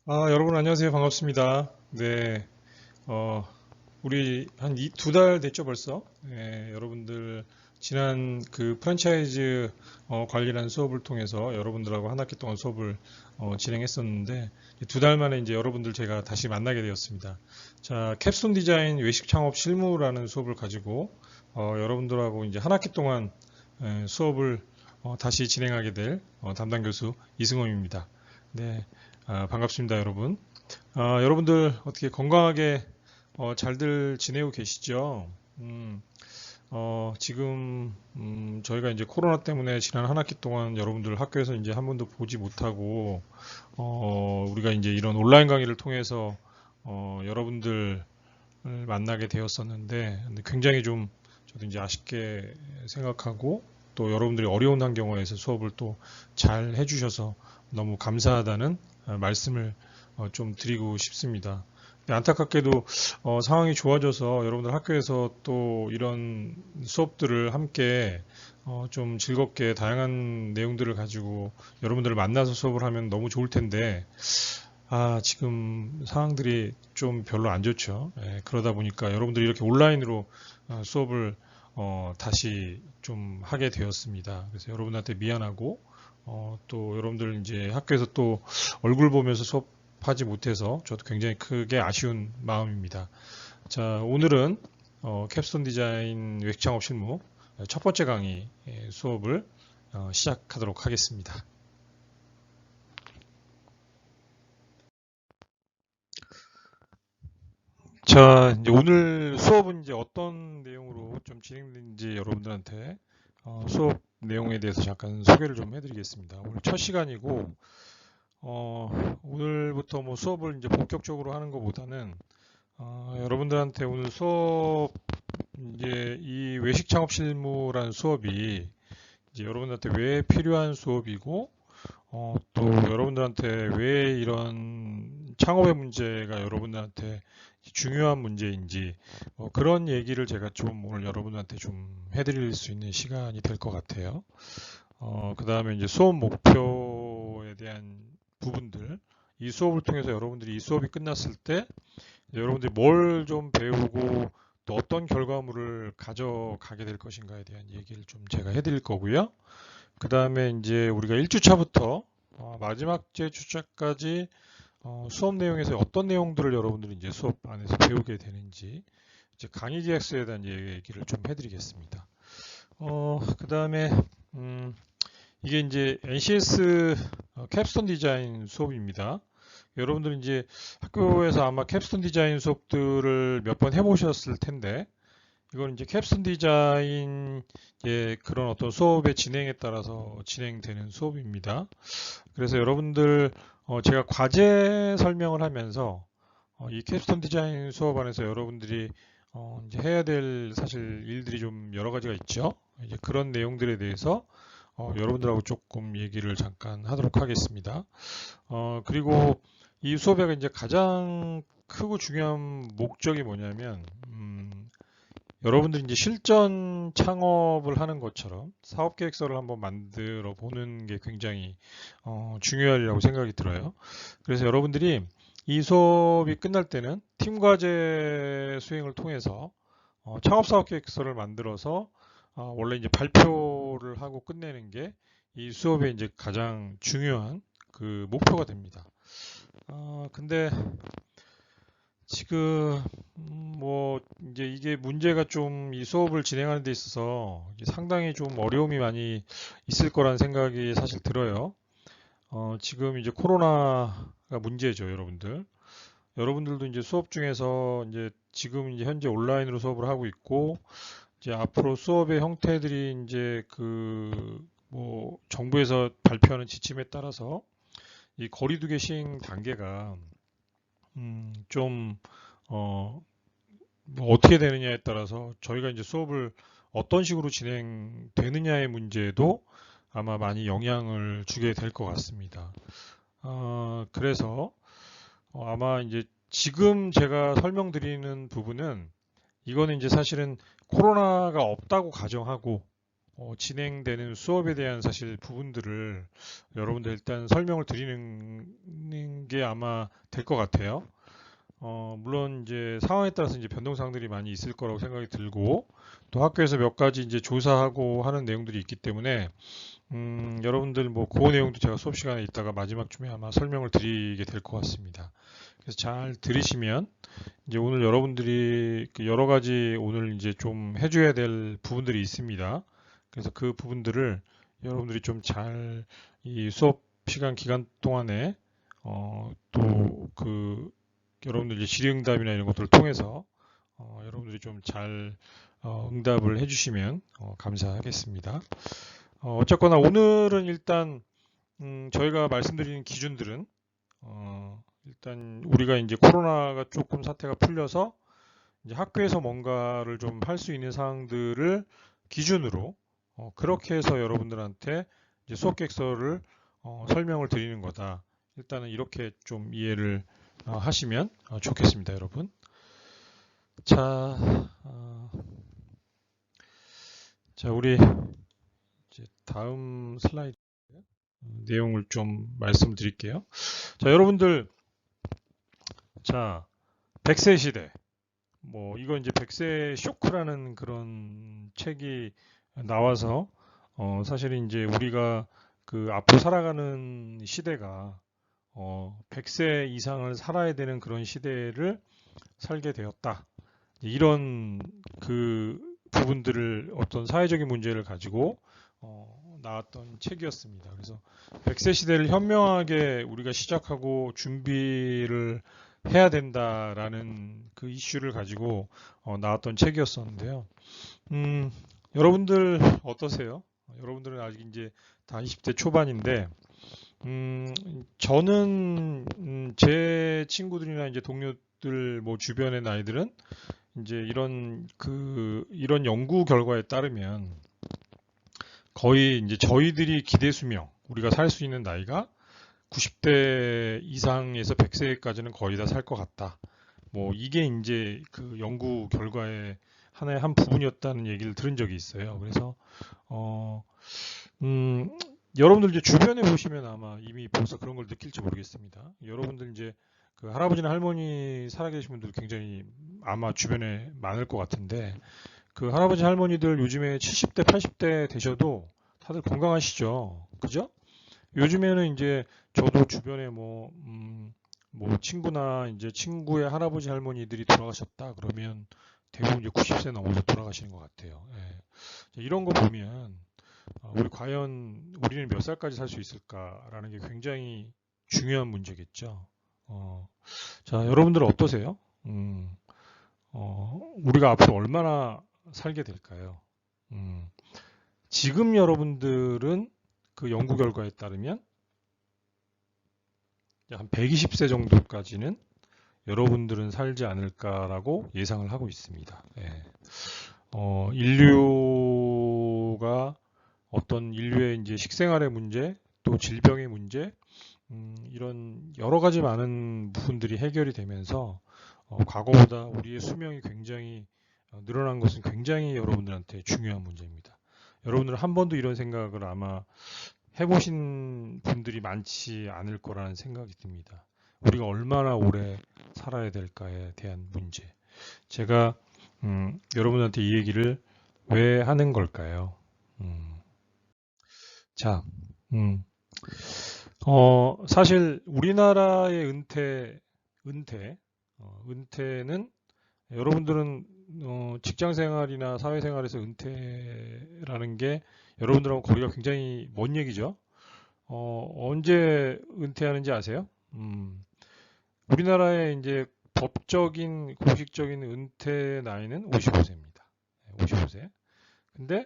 여러분 안녕하세요. 반갑습니다. 네, 어, 우리 한 두 달 됐죠 벌써? 네, 여러분들 지난 그 프랜차이즈 관리라는 수업을 통해서 여러분들하고 한 학기 동안 수업을 진행했었는데 두 달 만에 이제 여러분들 제가 다시 만나게 되었습니다. 자, 캡스톤 디자인 외식 창업 실무라는 수업을 가지고 여러분들하고 이제 한 학기 동안 수업을 다시 진행하게 될 담당 교수 이승호입니다. 네, 반갑습니다, 여러분. 여러분들 어떻게 건강하게 잘들 지내고 계시죠? 음, 지금 저희가 이제 코로나 때문에 지난 한 학기 동안 여러분들 학교에서 이제 한 번도 보지 못하고 우리가 이제 이런 온라인 강의를 통해서 여러분들을 만나게 되었었는데 근데 굉장히 좀 저도 이제 아쉽게 생각하고 또 여러분들이 어려운 환경에서 수업을 또 잘 해주셔서 너무 감사하다는 말씀을 좀 드리고 싶습니다. 근데 안타깝게도 상황이 좋아져서 여러분들 학교에서 또 이런 수업들을 함께 좀 즐겁게 다양한 내용들을 가지고 여러분들을 만나서 수업을 하면 너무 좋을 텐데 지금 상황들이 좀 별로 안 좋죠. 예, 그러다 보니까 여러분들이 이렇게 온라인으로 수업을 다시 좀 하게 되었습니다. 그래서 여러분한테 미안하고 또 여러분들 이제 학교에서 또 얼굴 보면서 수업하지 못해서 저도 굉장히 크게 아쉬운 마음입니다. 자, 오늘은 캡스톤 디자인 외창업 실무 첫 번째 강의 수업을 시작하도록 하겠습니다. 자, 이제 오늘 수업은 이제 어떤 내용으로 좀 진행되는지 여러분들한테 수업 내용에 대해서 잠깐 소개를 좀 해드리겠습니다. 오늘 첫 시간이고, 오늘부터 뭐 수업을 이제 본격적으로 하는 것보다는 여러분들한테 오늘 수업 이제 이 외식 창업 실무라는 수업이 이제 여러분들한테 왜 필요한 수업이고 또 여러분들한테 왜 이런 창업의 문제가 여러분들한테 중요한 문제인지 그런 얘기를 제가 좀 오늘 여러분들한테 좀 해드릴 수 있는 시간이 될 것 같아요. 그 다음에 이제 수업 목표에 대한 부분들, 이 수업을 통해서 여러분들이 이 수업이 끝났을 때 여러분들이 뭘 좀 배우고 또 어떤 결과물을 가져가게 될 것인가에 대한 얘기를 좀 제가 해드릴 거고요. 그 다음에 이제 우리가 1주차부터 마지막 제 주차까지 수업 내용에서 어떤 내용들을 여러분들이 이제 수업 안에서 배우게 되는지 이제 강의 계획서에 대한 얘기를 좀 해드리겠습니다. 그 다음에 이게 이제 NCS 캡스톤 디자인 수업입니다. 여러분들은 이제 학교에서 아마 캡스톤 디자인 수업들을 몇 번 해보셨을 텐데 이건 이제 캡스톤 디자인의 그런 어떤 수업의 진행에 따라서 진행되는 수업입니다. 그래서 여러분들 제가 과제 설명을 하면서 이 캡스톤 디자인 수업 안에서 여러분들이 이제 해야 될 사실 일들이 좀 여러 가지가 있죠. 이제 그런 내용들에 대해서 여러분들하고 조금 얘기를 잠깐 하도록 하겠습니다. 그리고 이 수업의 이제 가장 크고 중요한 목적이 뭐냐면 여러분들이 이제 실전 창업을 하는 것처럼 사업 계획서를 한번 만들어 보는 게 굉장히 중요하리라고 생각이 들어요. 그래서 여러분들이 이 수업이 끝날 때는 팀 과제 수행을 통해서 창업 사업 계획서를 만들어서 원래 이제 발표를 하고 끝내는 게 이 수업의 이제 가장 중요한 그 목표가 됩니다. 근데 지금 뭐 이제 이게 문제가 좀 이 수업을 진행하는 데 있어서 이게 상당히 좀 어려움이 많이 있을 거라는 생각이 사실 들어요. 지금 이제 코로나가 문제죠, 여러분들. 여러분들도 이제 수업 중에서 이제 지금 이제 현재 온라인으로 수업을 하고 있고 이제 앞으로 수업의 형태들이 이제 그 뭐 정부에서 발표하는 지침에 따라서 이 거리두기 시행 단계가 좀 뭐 어떻게 되느냐에 따라서 저희가 이제 수업을 어떤 식으로 진행되느냐의 문제도 아마 많이 영향을 주게 될 것 같습니다. 그래서 아마 이제 지금 제가 설명드리는 부분은 이거는 이제 사실은 코로나가 없다고 가정하고 진행되는 수업에 대한 사실 부분들을 여러분들 일단 설명을 드리는 하시는 게 아마 될 것 같아요. 물론 이제 상황에 따라서 이제 변동사항들이 많이 있을 거라고 생각이 들고, 또 학교에서 몇 가지 이제 조사하고 하는 내용들이 있기 때문에, 여러분들 뭐 그 내용도 제가 수업 시간에 있다가 마지막쯤에 아마 설명을 드리게 될 것 같습니다. 그래서 잘 들으시면 이제 오늘 여러분들이 그 여러 가지 오늘 이제 좀 해줘야 될 부분들이 있습니다. 그래서 그 부분들을 여러분들이 좀 잘 이 수업 시간 기간 동안에 또 그 여러분들 이제 질의응답이나 이런 것들을 통해서 여러분들이 좀 잘 응답을 해주시면 감사하겠습니다. 어쨌거나 오늘은 일단 저희가 말씀드리는 기준들은 일단 우리가 이제 코로나가 조금 사태가 풀려서 이제 학교에서 뭔가를 좀 할 수 있는 사항들을 기준으로 그렇게 해서 여러분들한테 이제 수업 계획서를 설명을 드리는 거다. 일단은 이렇게 좀 이해를 하시면 좋겠습니다, 여러분. 자, 자 우리 이제 다음 슬라이드 내용을 좀 말씀드릴게요. 자, 여러분들, 자, 100세 시대. 뭐 이거 이제 100세 쇼크라는 그런 책이 나와서 사실 이제 우리가 그 앞으로 살아가는 시대가 100세 이상을 살아야 되는 그런 시대를 살게 되었다. 이런 그 부분들을 어떤 사회적인 문제를 가지고 나왔던 책이었습니다. 그래서 100세 시대를 현명하게 우리가 시작하고 준비를 해야 된다라는 그 이슈를 가지고 나왔던 책이었었는데요. 여러분들 어떠세요? 여러분들은 아직 이제 다 20대 초반인데, 저는 제 친구들이나 이제 동료들 뭐 주변의 나이들은 이제 이런 연구 결과에 따르면 거의 이제 저희들이 기대 수명, 우리가 살 수 있는 나이가 90대 이상에서 100세까지는 거의 다 살 것 같다. 뭐 이게 이제 그 연구 결과의 하나의 한 부분이었다는 얘기를 들은 적이 있어요. 그래서 여러분들 이제 주변에 보시면 아마 이미 벌써 그런 걸 느낄지 모르겠습니다. 여러분들 이제 그 할아버지나 할머니 살아계신 분들 굉장히 아마 주변에 많을 것 같은데, 그 할아버지 할머니들 요즘에 70대 80대 되셔도 다들 건강하시죠? 그죠? 요즘에는 이제 저도 주변에 뭐 친구나 이제 친구의 할아버지 할머니들이 돌아가셨다 그러면 대부분 이제 90세 넘어서 돌아가시는 것 같아요. 예. 이런 거 보면 우리 과연 우리는 몇 살까지 살 수 있을까라는 게 굉장히 중요한 문제겠죠. 자, 여러분들은 어떠세요? 우리가 앞으로 얼마나 살게 될까요? 지금 여러분들은 그 연구 결과에 따르면 한 120세 정도까지는 여러분들은 살지 않을까라고 예상을 하고 있습니다. 예. 인류가 어떤 인류의 이제 식생활의 문제, 또 질병의 문제, 이런 여러 가지 많은 부분들이 해결이 되면서 과거보다 우리의 수명이 굉장히 늘어난 것은 굉장히 여러분들한테 중요한 문제입니다. 여러분들은 한 번도 이런 생각을 아마 해보신 분들이 많지 않을 거라는 생각이 듭니다. 우리가 얼마나 오래 살아야 될까에 대한 문제. 제가 여러분한테 이 얘기를 왜 하는 걸까요? 자, 사실 우리나라의 은퇴는 여러분들은 직장 생활이나 사회 생활에서 은퇴라는 게 여러분들하고 거리가 굉장히 먼 얘기죠. 언제 은퇴하는지 아세요? 우리나라의 이제 법적인 공식적인 은퇴 나이는 55세입니다. 55세. 근데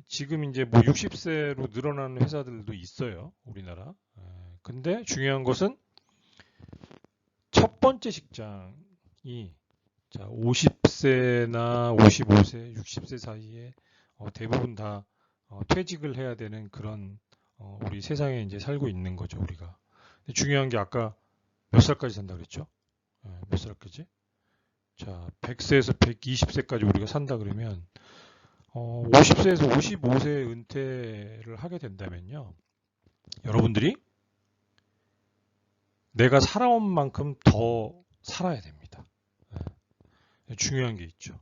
지금 이제 뭐 60세로 늘어나는 회사들도 있어요. 우리나라. 근데 중요한 것은 첫 번째 직장이 자 50세나 55세, 60세 사이에 대부분 다 퇴직을 해야 되는 그런 우리 세상에 이제 살고 있는 거죠, 우리가. 근데 중요한 게 아까 몇 살까지 산다 그랬죠? 몇 살까지? 자, 100세에서 120세까지 우리가 산다 그러면 50세에서 55세 은퇴를 하게 된다면요. 여러분들이 내가 살아온 만큼 더 살아야 됩니다. 중요한 게 있죠.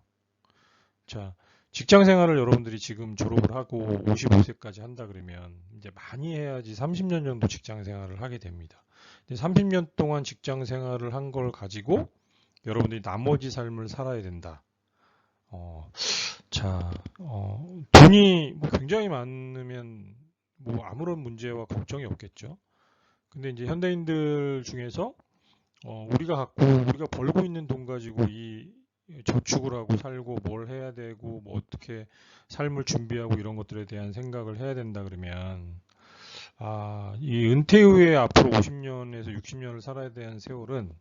자, 직장 생활을 여러분들이 지금 졸업을 하고 55세까지 한다 그러면 이제 많이 해야지 30년 정도 직장 생활을 하게 됩니다. 30년 동안 직장 생활을 한 걸 가지고 여러분들이 나머지 삶을 살아야 된다. 돈이 뭐 굉장히 많으면 뭐 아무런 문제와 걱정이 없겠죠. 근데 이제 현대인들 중에서 우리가 벌고 있는 돈 가지고 이 저축을 하고 살고 뭘 해야 되고 뭐 어떻게 삶을 준비하고 이런 것들에 대한 생각을 해야 된다 그러면 이 은퇴 후에 앞으로 50년에서 60년을 살아야 되는 세월은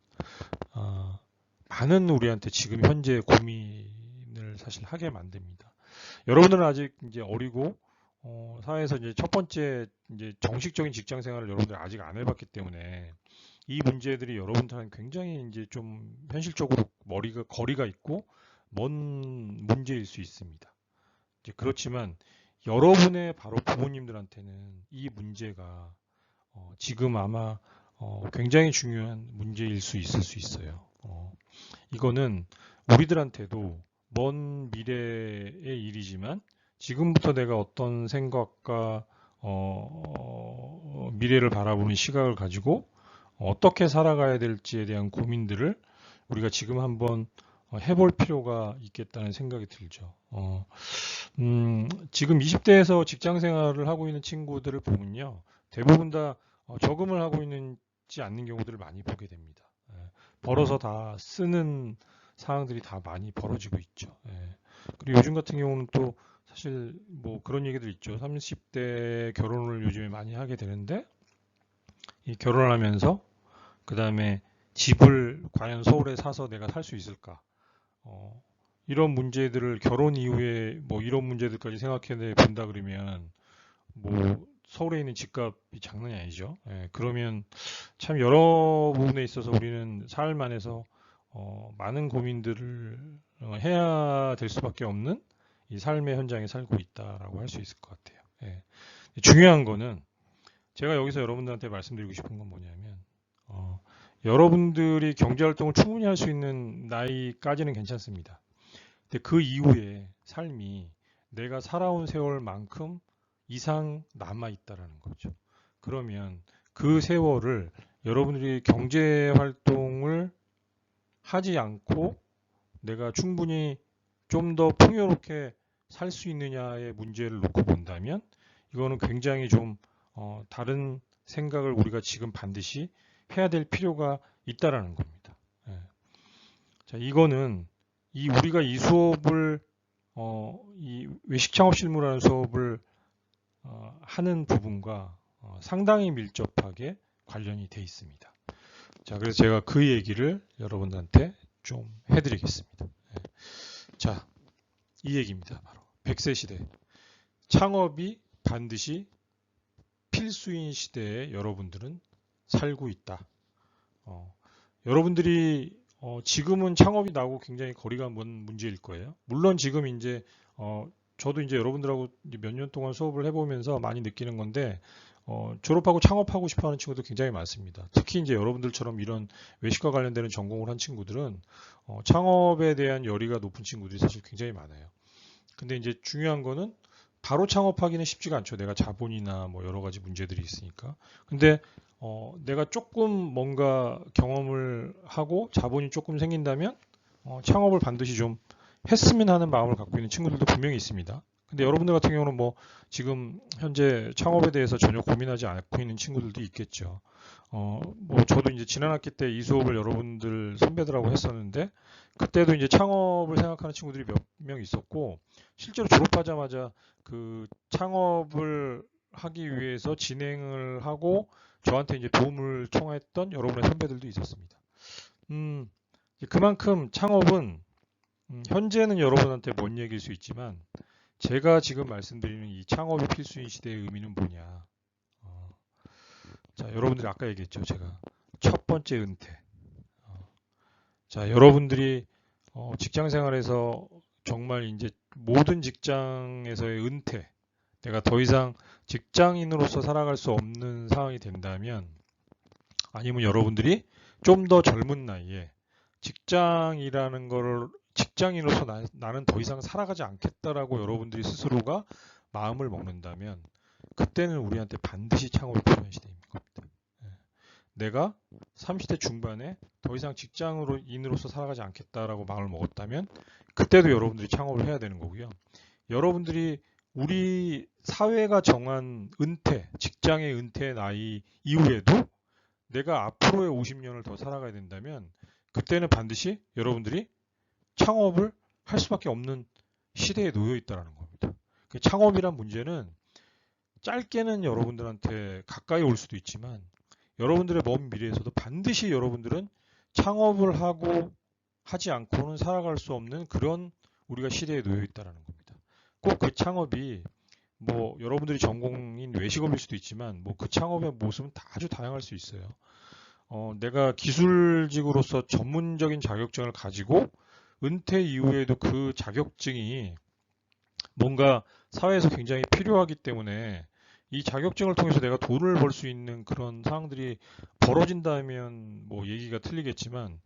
많은 우리한테 지금 현재 고민을 사실 하게 만듭니다. 여러분들은 아직 이제 어리고 사회에서 이제 첫 번째 이제 정식적인 직장 생활을 여러분들 아직 안 해봤기 때문에 이 문제들이 여러분들한테 굉장히 이제 좀 현실적으로 거리가 있고 먼 문제일 수 있습니다. 이제 그렇지만 여러분의 바로 부모님들한테는 이 문제가 지금 아마 굉장히 중요한 문제일 수 있을 수 있어요. 이거는 우리들한테도 먼 미래의 일이지만 지금부터 내가 어떤 생각과 미래를 바라보는 시각을 가지고 어떻게 살아가야 될지에 대한 고민들을 우리가 지금 한번 해볼 필요가 있겠다는 생각이 들죠. 지금 20대에서 직장 생활을 하고 있는 친구들을 보면요. 대부분 다 저금을 하고 있지 않는 경우들을 많이 보게 됩니다. 벌어서 다 쓰는 상황들이 다 많이 벌어지고 있죠. 그리고 요즘 같은 경우는 또 사실 뭐 그런 얘기들 있죠. 30대 결혼을 요즘에 많이 하게 되는데 이 결혼을 하면서 그 다음에 집을 과연 서울에 사서 내가 살 수 있을까? 이런 문제들을 결혼 이후에 뭐 이런 문제들까지 생각해 본다 그러면 뭐 서울에 있는 집값이 장난이 아니죠. 그러면 참 여러 부분에 있어서 우리는 삶 안에서 많은 고민들을 해야 될 수밖에 없는 이 삶의 현장에 살고 있다라고 할 수 있을 것 같아요. 중요한 거는 제가 여기서 여러분들한테 말씀드리고 싶은 건 뭐냐면 여러분들이 경제활동을 충분히 할 수 있는 나이까지는 괜찮습니다. 근데 그 이후에 삶이 내가 살아온 세월만큼 이상 남아있다라는 거죠. 그러면 그 세월을 여러분들이 경제활동을 하지 않고 내가 충분히 좀 더 풍요롭게 살 수 있느냐의 문제를 놓고 본다면 이거는 굉장히 좀 다른 생각을 우리가 지금 반드시 해야 될 필요가 있다라는 겁니다. 자, 이거는 우리가 이 수업을 이 외식 창업 실무라는 수업을 하는 부분과 상당히 밀접하게 관련이 돼 있습니다. 자, 그래서 제가 그 얘기를 여러분들한테 좀 해드리겠습니다. 자, 이 얘기입니다. 바로 100세 시대. 창업이 반드시 필수인 시대에 여러분들은 살고 있다. 여러분들이 지금은 창업이 나오고 굉장히 거리가 먼 문제일 거예요. 물론 지금 이제 저도 이제 여러분들하고 몇 년 동안 수업을 해보면서 많이 느끼는 건데 졸업하고 창업하고 싶어하는 친구들 굉장히 많습니다. 특히 이제 여러분들처럼 이런 외식과 관련되는 전공을 한 친구들은 창업에 대한 열의가 높은 친구들이 사실 굉장히 많아요. 근데 이제 중요한 거는 바로 창업하기는 쉽지가 않죠. 내가 자본이나 뭐 여러 가지 문제들이 있으니까. 근데 내가 조금 뭔가 경험을 하고 자본이 조금 생긴다면 창업을 반드시 좀 했으면 하는 마음을 갖고 있는 친구들도 분명히 있습니다. 근데 여러분들 같은 경우는 뭐 지금 현재 창업에 대해서 전혀 고민하지 않고 있는 친구들도 있겠죠. 뭐 저도 이제 지난 학기 때 이 수업을 여러분들 선배들하고 했었는데 그때도 이제 창업을 생각하는 친구들이 몇 명 있었고 실제로 졸업하자마자 그 창업을 하기 위해서 진행을 하고 저한테 이제 도움을 청했던 여러분의 선배들도 있었습니다. 그만큼 창업은 현재는 여러분한테 먼 얘기일 수 있지만 제가 지금 말씀드리는 이 창업이 필수인 시대의 의미는 뭐냐. 자, 여러분들이 아까 얘기했죠. 제가 첫 번째 은퇴. 자, 여러분들이 직장 생활에서 정말 이제 모든 직장에서의 은퇴, 내가 더 이상 직장인으로서 살아갈 수 없는 상황이 된다면 아니면 여러분들이 좀 더 젊은 나이에 직장인으로서 나는 더 이상 살아가지 않겠다라고 여러분들이 스스로가 마음을 먹는다면 그때는 우리한테 반드시 창업이 필요한 시대인 겁니다. 예. 내가 30대 중반에 더 이상 직장인으로서 살아가지 않겠다라고 마음을 먹었다면 그때도 여러분들이 창업을 해야 되는 거고요. 여러분들이 우리 사회가 정한 직장의 은퇴 나이 이후에도 내가 앞으로의 50년을 더 살아가야 된다면 그때는 반드시 여러분들이 창업을 할 수밖에 없는 시대에 놓여 있다는 겁니다. 창업이란 문제는 짧게는 여러분들한테 가까이 올 수도 있지만 여러분들의 먼 미래에서도 반드시 여러분들은 창업을 하지 않고는 살아갈 수 없는 그런 우리가 시대에 놓여 있다는 겁니다. 꼭 그 창업이 뭐 여러분들이 전공인 외식업일 수도 있지만 뭐 그 창업의 모습은 아주 다양할 수 있어요. 내가 기술직으로서 전문적인 자격증을 가지고 은퇴 이후에도 그 자격증이 뭔가 사회에서 굉장히 필요하기 때문에 이 자격증을 통해서 내가 돈을 벌 수 있는 그런 상황들이 벌어진다면 뭐 얘기가 틀리겠지만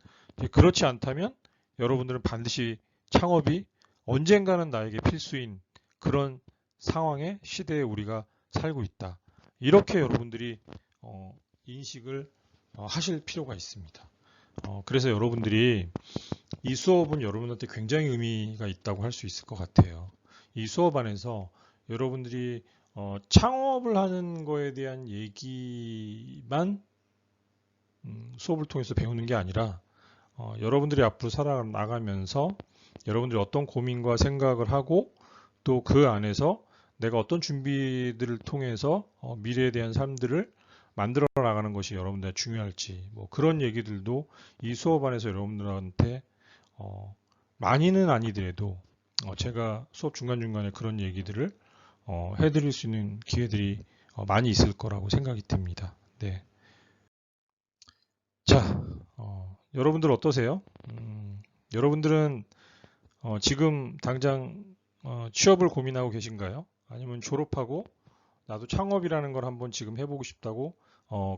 그렇지 않다면 여러분들은 반드시 창업이 언젠가는 나에게 필수인 그런 상황의 시대에 우리가 살고 있다. 이렇게 여러분들이 인식을 하실 필요가 있습니다. 그래서 여러분들이 이 수업은 여러분한테 굉장히 의미가 있다고 할 수 있을 것 같아요. 이 수업 안에서 여러분들이 창업을 하는 거에 대한 얘기만 수업을 통해서 배우는 게 아니라 여러분들이 앞으로 살아나가면서 여러분들이 어떤 고민과 생각을 하고 또 그 안에서 내가 어떤 준비들을 통해서 미래에 대한 삶들을 만들어 나가는 것이 여러분들한테 중요할지 뭐 그런 얘기들도 이 수업 안에서 여러분들한테 많이는 아니더라도 제가 수업 중간중간에 그런 얘기들을 해드릴 수 있는 기회들이 많이 있을 거라고 생각이 듭니다. 네. 자, 여러분들 어떠세요? 여러분들은 지금 당장 취업을 고민하고 계신가요? 아니면 졸업하고 나도 창업이라는 걸 한번 지금 해보고 싶다고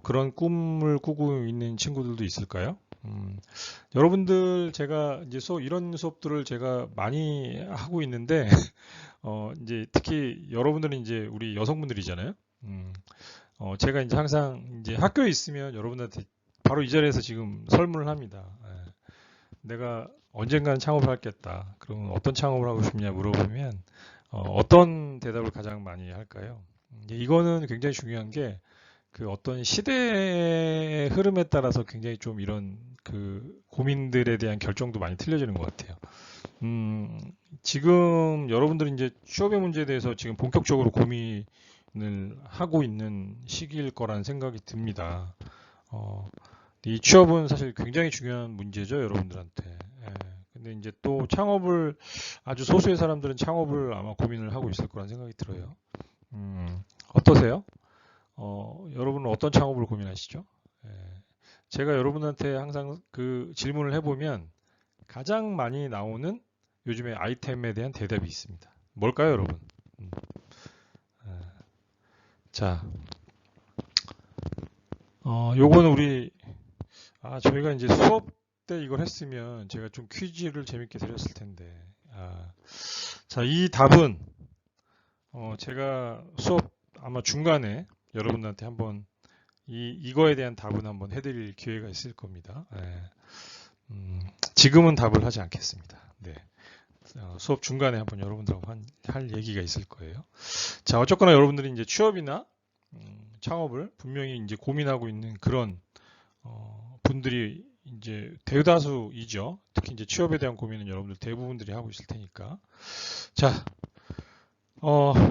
그런 꿈을 꾸고 있는 친구들도 있을까요? 여러분들 제가 이제 이런 수업들을 제가 많이 하고 있는데 이제 특히 여러분들은 이제 우리 여성분들이잖아요. 제가 이제 항상 이제 학교에 있으면 여러분들한테 바로 이 자리에서 지금 설문을 합니다. 예. 내가 언젠가는 창업을 하겠다. 그러면 어떤 창업을 하고 싶냐 물어보면 어떤 대답을 가장 많이 할까요? 이거는 굉장히 중요한 게 그 어떤 시대의 흐름에 따라서 굉장히 좀 이런 그 고민들에 대한 결정도 많이 틀려지는 것 같아요. 지금 여러분들이 이제 취업의 문제에 대해서 지금 본격적으로 고민을 하고 있는 시기일 거라는 생각이 듭니다. 이 취업은 사실 굉장히 중요한 문제죠, 여러분들한테. 예. 근데 이제 또 창업을 아주 소수의 사람들은 창업을 아마 고민을 하고 있을 거라는 생각이 들어요. 어떠세요? 여러분은 어떤 창업을 고민하시죠? 예. 제가 여러분한테 항상 그 질문을 해보면 가장 많이 나오는 요즘에 아이템에 대한 대답이 있습니다. 뭘까요, 여러분? 예. 자, 요거는 저희가 이제 수업 때 이걸 했으면 제가 좀 퀴즈를 재밌게 드렸을 텐데. 자, 이 답은 제가 수업 아마 중간에 여러분들한테 한번 이거에 대한 답은 한번 해드릴 기회가 있을 겁니다. 예. 지금은 답을 하지 않겠습니다. 네. 수업 중간에 한번 여러분들하고 할 얘기가 있을 거예요. 자, 어쨌거나 여러분들이 이제 취업이나 창업을 분명히 이제 고민하고 있는 그런 분들이 이제 대다수이죠. 특히 이제 취업에 대한 고민은 여러분들 대부분들이 하고 있을 테니까. 자,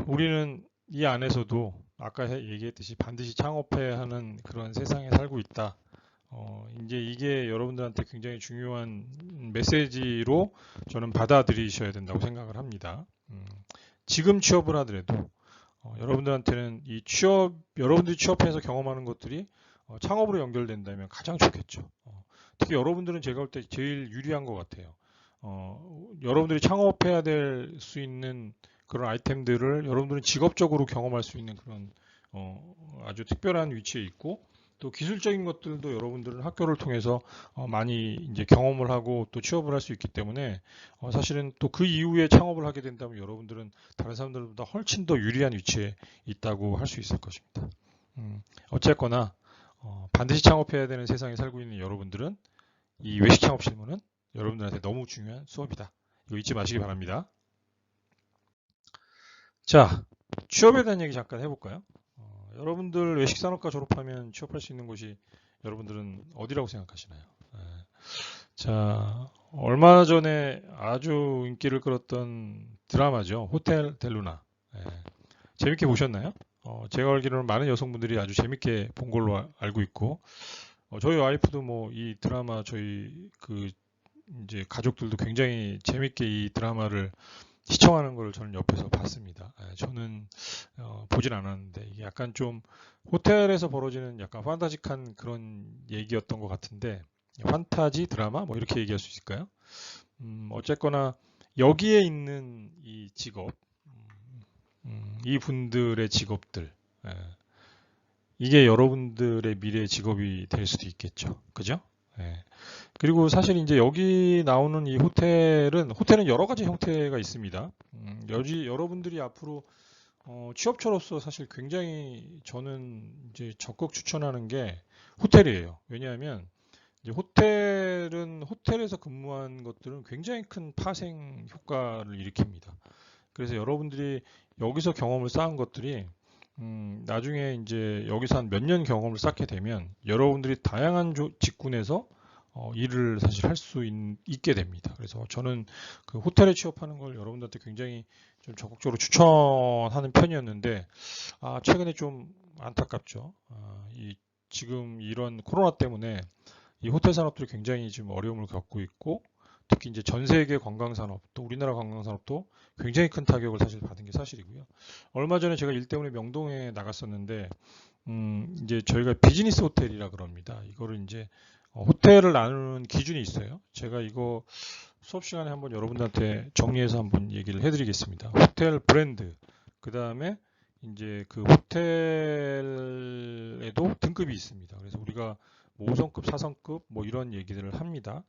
우리는 이 안에서도 아까 얘기했듯이 반드시 창업해야 하는 그런 세상에 살고 있다. 이제 이게 여러분들한테 굉장히 중요한 메시지로 저는 받아들이셔야 된다고 생각을 합니다. 지금 취업을 하더라도 여러분들한테는 여러분들이 취업해서 경험하는 것들이 창업으로 연결된다면 가장 좋겠죠. 특히 여러분들은 제가 볼 때 제일 유리한 것 같아요. 여러분들이 창업해야 될 수 있는 그런 아이템들을 여러분들은 직업적으로 경험할 수 있는 그런 아주 특별한 위치에 있고 또 기술적인 것들도 여러분들은 학교를 통해서 많이 이제 경험을 하고 또 취업을 할 수 있기 때문에 사실은 또 그 이후에 창업을 하게 된다면 여러분들은 다른 사람들보다 훨씬 더 유리한 위치에 있다고 할 수 있을 것입니다. 어쨌거나 반드시 창업해야 되는 세상에 살고 있는 여러분들은 이 외식 창업 실무는 여러분들한테 너무 중요한 수업이다. 이거 잊지 마시기 바랍니다. 자, 취업에 대한 얘기 잠깐 해볼까요? 여러분들 외식산업과 졸업하면 취업할 수 있는 곳이 여러분들은 어디라고 생각하시나요? 자, 얼마 전에 아주 인기를 끌었던 드라마죠. 호텔 델루나. 재밌게 보셨나요? 제가 알기로는 많은 여성분들이 아주 재밌게 본 걸로 알고 있고, 저희 와이프도 뭐 이 드라마 저희 그 이제 가족들도 굉장히 재밌게 이 드라마를 시청하는 걸 저는 옆에서 봤습니다. 저는 보진 않았는데 이게 약간 좀 호텔에서 벌어지는 약간 판타직한 그런 얘기였던 것 같은데 판타지 드라마 뭐 이렇게 얘기할 수 있을까요? 어쨌거나 여기에 있는 이 직업, 이 분들의 직업들, 이게 여러분들의 미래 직업이 될 수도 있겠죠. 그죠? 그리고 사실 이제 여기 나오는 이 호텔은 여러 가지 형태가 있습니다. 여러분들이 앞으로 취업처로서 사실 굉장히 저는 이제 적극 추천하는 게 호텔이에요. 왜냐하면 이제 호텔에서 근무한 것들은 굉장히 큰 파생 효과를 일으킵니다. 그래서 여러분들이 여기서 경험을 쌓은 것들이 나중에 이제 여기서 한 몇 년 경험을 쌓게 되면 여러분들이 다양한 직군에서 일을 사실 할 수 있게 됩니다. 그래서 저는 그 호텔에 취업하는 걸 여러분들한테 굉장히 좀 적극적으로 추천하는 편이었는데, 최근에 좀 안타깝죠. 지금 이런 코로나 때문에 이 호텔 산업들이 굉장히 지금 어려움을 겪고 있고, 특히 이제 전 세계 관광 산업, 또 우리나라 관광 산업도 굉장히 큰 타격을 사실 받은 게 사실이고요. 얼마 전에 제가 일 때문에 명동에 나갔었는데, 이제 저희가 비즈니스 호텔이라 그럽니다. 이거를 이제 호텔을 나누는 기준이 있어요. 제가 이거 수업 시간에 한번 여러분들한테 정리해서 한번 얘기를 해드리겠습니다. 호텔 브랜드, 그 다음에 이제 그 호텔에도 등급이 있습니다. 그래서 우리가 뭐 5성급, 4성급 뭐 이런 얘기들을 합니다.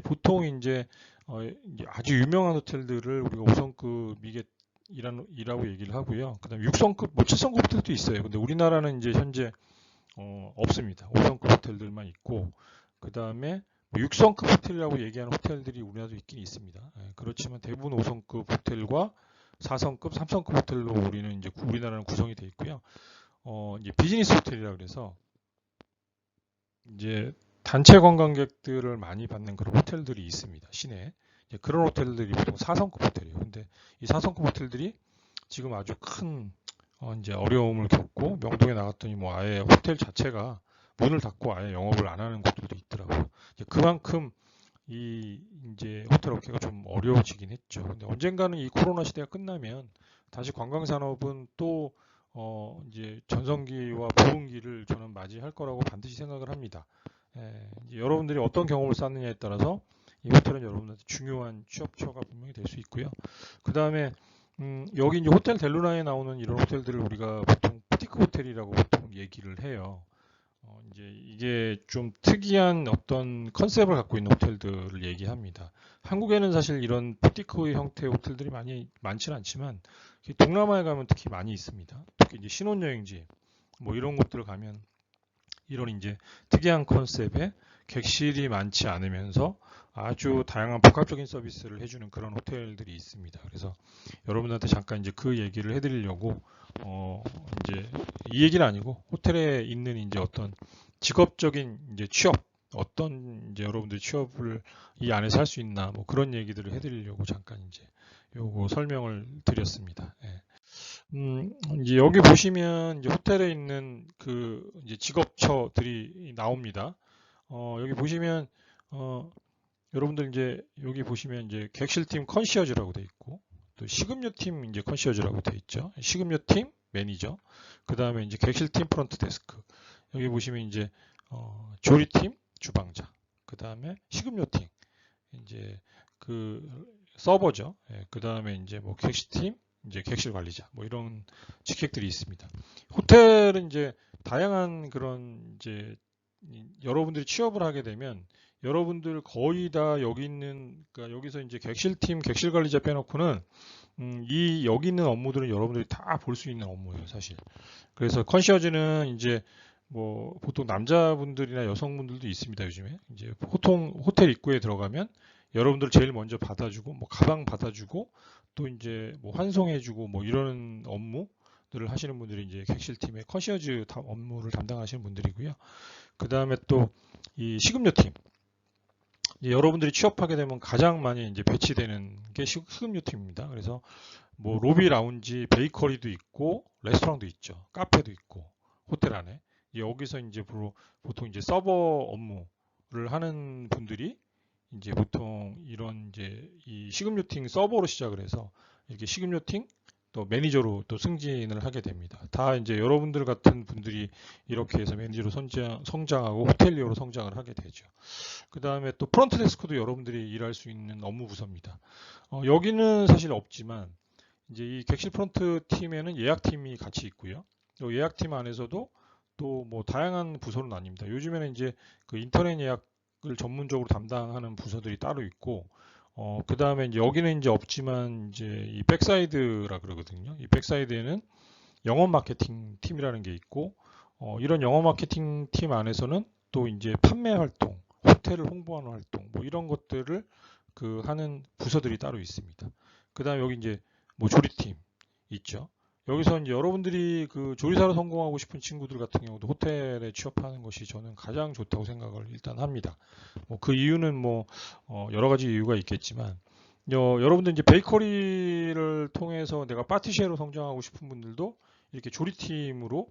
보통 이제 아주 유명한 호텔들을 우리가 5성급이라고 얘기를 하고요. 그 다음에 6성급, 뭐 7성급 호텔도 있어요. 근데 우리나라는 이제 현재 없습니다. 5성급 호텔들만 있고, 그 다음에 6성급 호텔이라고 얘기하는 호텔들이 우리나라도 있긴 있습니다. 그렇지만 대부분 5성급 호텔과 4성급, 3성급 호텔로 우리나라는 구성이 되어 있고요. 이제 비즈니스 호텔이라 그래서 이제 단체 관광객들을 많이 받는 그런 호텔들이 있습니다. 시내에. 그런 호텔들이 보통 4성급 호텔이에요. 근데 이 4성급 호텔들이 지금 아주 큰 이제 어려움을 겪고 명동에 나갔더니 뭐 아예 호텔 자체가 문을 닫고 아예 영업을 안 하는 곳들도 있더라고요. 그만큼 이제 호텔 업계가 좀 어려워지긴 했죠. 근데 언젠가는 이 코로나 시대가 끝나면 다시 관광 산업은 또 이제 전성기와 부흥기를 저는 맞이할 거라고 반드시 생각을 합니다. 이제 여러분들이 어떤 경험을 쌓느냐에 따라서 이 호텔은 여러분한테 중요한 취업처가 분명히 될 수 있고요. 그 다음에 여기 이제 호텔 델루나에 나오는 이런 호텔들을 우리가 보통 부티크 호텔이라고 보통 얘기를 해요. 이제 이게 좀 특이한 어떤 컨셉을 갖고 있는 호텔들을 얘기합니다. 한국에는 사실 이런 부티크 형태의 호텔들이 많지는 않지만 동남아에 가면 특히 많이 있습니다. 특히 이제 신혼여행지 뭐 이런 곳들을 가면 이런 이제 특이한 컨셉의 객실이 많지 않으면서 아주 다양한 복합적인 서비스를 해주는 그런 호텔들이 있습니다. 그래서 여러분한테 잠깐 이제 그 얘기를 해드리려고 이제 이 얘기는 아니고 호텔에 있는 이제 어떤 직업적인 이제 취업 어떤 이제 여러분들 취업을 이 안에서 할 수 있나 뭐 그런 얘기들을 해드리려고 잠깐 이제 요거 설명을 드렸습니다. 이제 여기 보시면 이제 호텔에 있는 그 이제 직업처들이 나옵니다. 여기 보시면 여러분들 이제 여기 보시면 이제 객실팀 컨시어즈라고 돼 있고 또 식음료팀 이제 컨시어즈라고 돼 있죠. 식음료팀 매니저. 그 다음에 이제 객실팀 프런트 데스크. 여기 보시면 이제 조리팀 주방장. 그 다음에 식음료팀 이제 그 서버죠. 그 다음에 이제 뭐 객실팀 이제 객실 관리자, 뭐 이런 직책들이 있습니다. 호텔은 이제 다양한 그런 이제 여러분들이 취업을 하게 되면 여러분들 거의 다 여기 있는, 그러니까 여기서 이제 객실팀, 객실 관리자 빼놓고는 이 여기 있는 업무들은 여러분들이 다 볼 수 있는 업무예요, 사실. 그래서 컨시어지는 이제 뭐 보통 남자분들이나 여성분들도 있습니다, 요즘에. 이제 보통 호텔 입구에 들어가면 여러분들 제일 먼저 받아주고, 뭐 가방 받아주고, 또 이제 뭐 환송해주고, 뭐 이런 업무들을 하시는 분들이 이제 객실팀의 컨시어지 업무를 담당하시는 분들이고요. 그 다음에 또 이 식음료팀. 여러분들이 취업하게 되면 가장 많이 이제 배치되는 게 식음료팀입니다. 그래서 뭐 로비 라운지, 베이커리도 있고, 레스토랑도 있죠. 카페도 있고, 호텔 안에. 여기서 이제 보통 이제 서버 업무를 하는 분들이 이제 보통 이런 이제 이 식음료팅 서버로 시작을 해서 이렇게 식음료팅 또 매니저로 또 승진을 하게 됩니다. 다 이제 여러분들 같은 분들이 이렇게 해서 매니저로 성장하고 호텔리어로 성장을 하게 되죠. 그 다음에 또 프론트 데스크도 여러분들이 일할 수 있는 업무 부서입니다. 여기는 사실 없지만 이제 이 객실 프론트 팀에는 예약팀이 같이 있고요. 예약팀 안에서도 또 뭐 다양한 부서로 나뉩니다. 요즘에는 이제 그 인터넷 예약을 전문적으로 담당하는 부서들이 따로 있고, 그 다음에 이제 여기는 이제 없지만 이제 이 백사이드라 그러거든요. 이 백사이드에는 영업 마케팅 팀이라는 게 있고, 이런 영업 마케팅 팀 안에서는 또 이제 판매 활동, 호텔을 홍보하는 활동, 뭐 이런 것들을 그 하는 부서들이 따로 있습니다. 그 다음에 여기 이제 뭐 조리팀 있죠. 여기서 이제 여러분들이 그 조리사로 성공하고 싶은 친구들 같은 경우도 호텔에 취업하는 것이 저는 가장 좋다고 생각을 일단 합니다. 뭐 그 이유는 뭐 여러 가지 이유가 있겠지만 여러분들 이제 베이커리를 통해서 내가 파티시에로 성장하고 싶은 분들도 이렇게 조리팀으로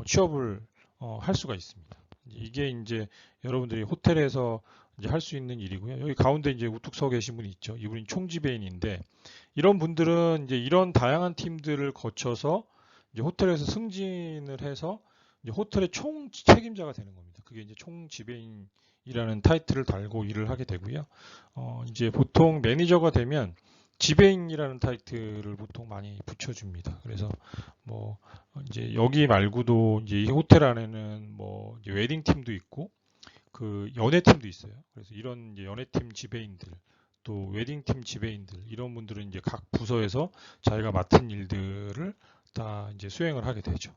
취업을 할 수가 있습니다. 이게 이제 여러분들이 호텔에서 이제 할 수 있는 일이고요. 여기 가운데 이제 우뚝 서 계신 분이 있죠. 이분이 총지배인인데 이런 분들은 이제 이런 다양한 팀들을 거쳐서 이제 호텔에서 승진을 해서 이제 호텔의 총 책임자가 되는 겁니다. 그게 이제 총지배인이라는 타이틀을 달고 일을 하게 되고요. 이제 보통 매니저가 되면 지배인이라는 타이틀을 보통 많이 붙여줍니다. 그래서 뭐 이제 여기 말고도 이제 이 호텔 안에는 뭐 이제 웨딩 팀도 있고 그 연애팀도 있어요. 그래서 이런 이제 연애팀 지배인들 또 웨딩팀 지배인들 이런 분들은 이제 각 부서에서 자기가 맡은 일들을 다 이제 수행을 하게 되죠.